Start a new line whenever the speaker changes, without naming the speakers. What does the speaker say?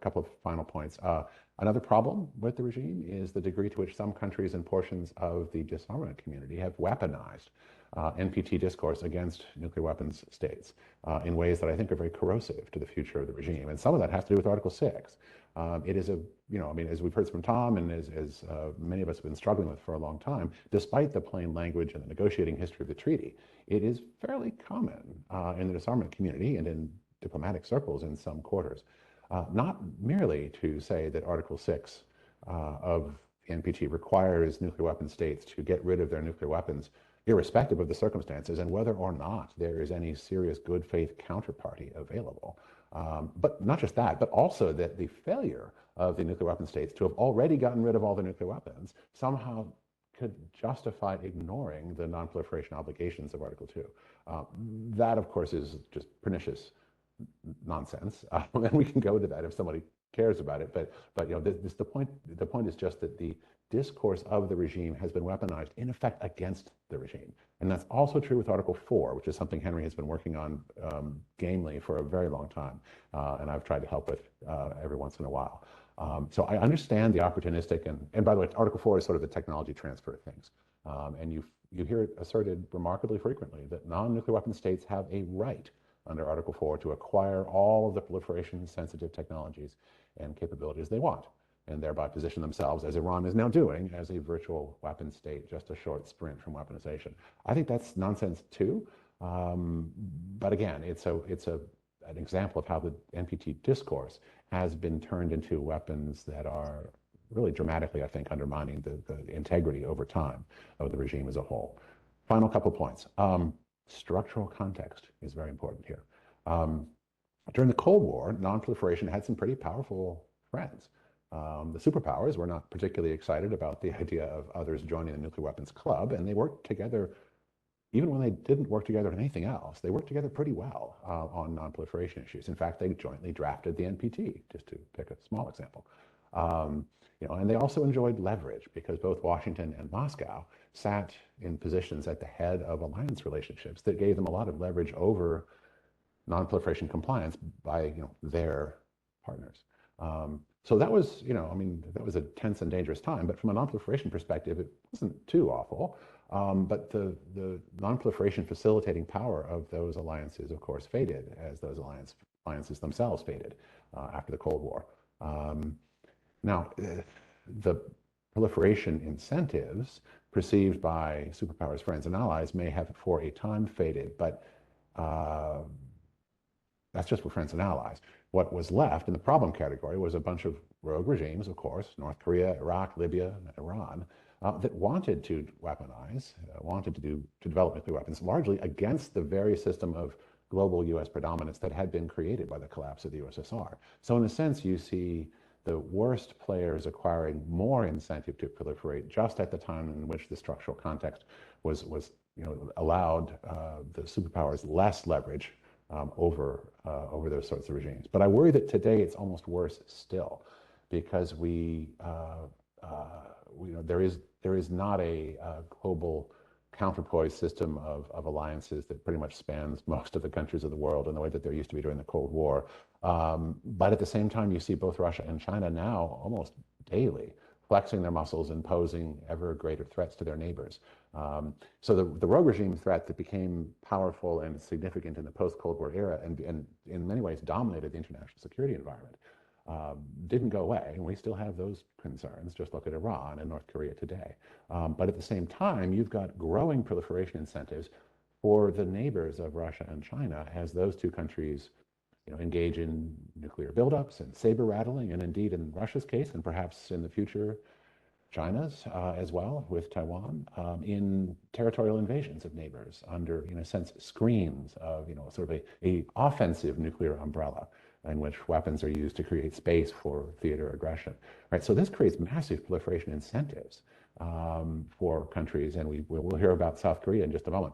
couple of final points. Another problem with the regime is the degree to which some countries and portions of the disarmament community have weaponized NPT discourse against nuclear weapons states in ways that I think are very corrosive to the future of the regime. And some of that has to do with Article 6. It is as we've heard from Tom and as many of us have been struggling with for a long time, despite the plain language and the negotiating history of the treaty, it is fairly common in the disarmament community and in diplomatic circles in some quarters, not merely to say that Article 6 of the NPT requires nuclear weapon states to get rid of their nuclear weapons irrespective of the circumstances and whether or not there is any serious good faith counterparty available. But not just that, but also that the failure of the nuclear weapon states to have already gotten rid of all the nuclear weapons somehow could justify ignoring the non-proliferation obligations of Article 2. That, of course, is just pernicious nonsense, and we can go to that if somebody cares about it. But the point is just that the discourse of the regime has been weaponized in effect against the regime, and that's also true with Article 4, which is something Henry has been working on gamely for a very long time, and I've tried to help with every once in a while. So I understand the opportunistic and by the way, Article 4 is sort of the technology transfer of things, and you hear it asserted remarkably frequently that non-nuclear weapon states have a right under Article 4 to acquire all of the proliferation-sensitive technologies and capabilities they want, and thereby position themselves, as Iran is now doing, as a virtual weapon state, just a short sprint from weaponization. I think that's nonsense too, but again, it's an example of how the NPT discourse has been turned into weapons that are really dramatically, I think, undermining the integrity over time of the regime as a whole. Final couple points. Structural context is very important here. During the Cold War, non-proliferation had some pretty powerful friends. The superpowers were not particularly excited about the idea of others joining the nuclear weapons club, and they worked together, even when they didn't work together on anything else, they worked together pretty well on non-proliferation issues. In fact, they jointly drafted the NPT, just to pick a small example. And they also enjoyed leverage because both Washington and Moscow sat in positions at the head of alliance relationships that gave them a lot of leverage over non-proliferation compliance by their partners. So that was, that was a tense and dangerous time. But from a non-proliferation perspective, it wasn't too awful. But the non-proliferation facilitating power of those alliances, of course, faded as those alliances themselves faded after the Cold War. Now, the proliferation incentives perceived by superpowers, friends, and allies may have for a time faded, but that's just for friends and allies. What was left in the problem category was a bunch of rogue regimes, of course, North Korea, Iraq, Libya, and Iran, that wanted to weaponize, wanted to develop nuclear weapons, largely against the very system of global U.S. predominance that had been created by the collapse of the USSR. So in a sense, you see the worst players acquiring more incentive to proliferate just at the time in which the structural context was allowed the superpowers less leverage over those sorts of regimes. But I worry that today it's almost worse still, because there is not a global counterpoise system of alliances that pretty much spans most of the countries of the world in the way that there used to be during the Cold War. But at the same time, you see both Russia and China now almost daily flexing their muscles and posing ever greater threats to their neighbors. So the rogue regime threat that became powerful and significant in the post-Cold War era and in many ways dominated the international security environment didn't go away, and we still have those concerns. Just look at Iran and North Korea today. But at the same time, you've got growing proliferation incentives for the neighbors of Russia and China as those two countries engage in nuclear buildups and saber rattling, and indeed in Russia's case, and perhaps in the future China's as well with Taiwan, in territorial invasions of neighbors under, in a sense, screens of sort of a offensive nuclear umbrella in which weapons are used to create space for theater aggression. Right? So this creates massive proliferation incentives for countries, and we'll hear about South Korea in just a moment,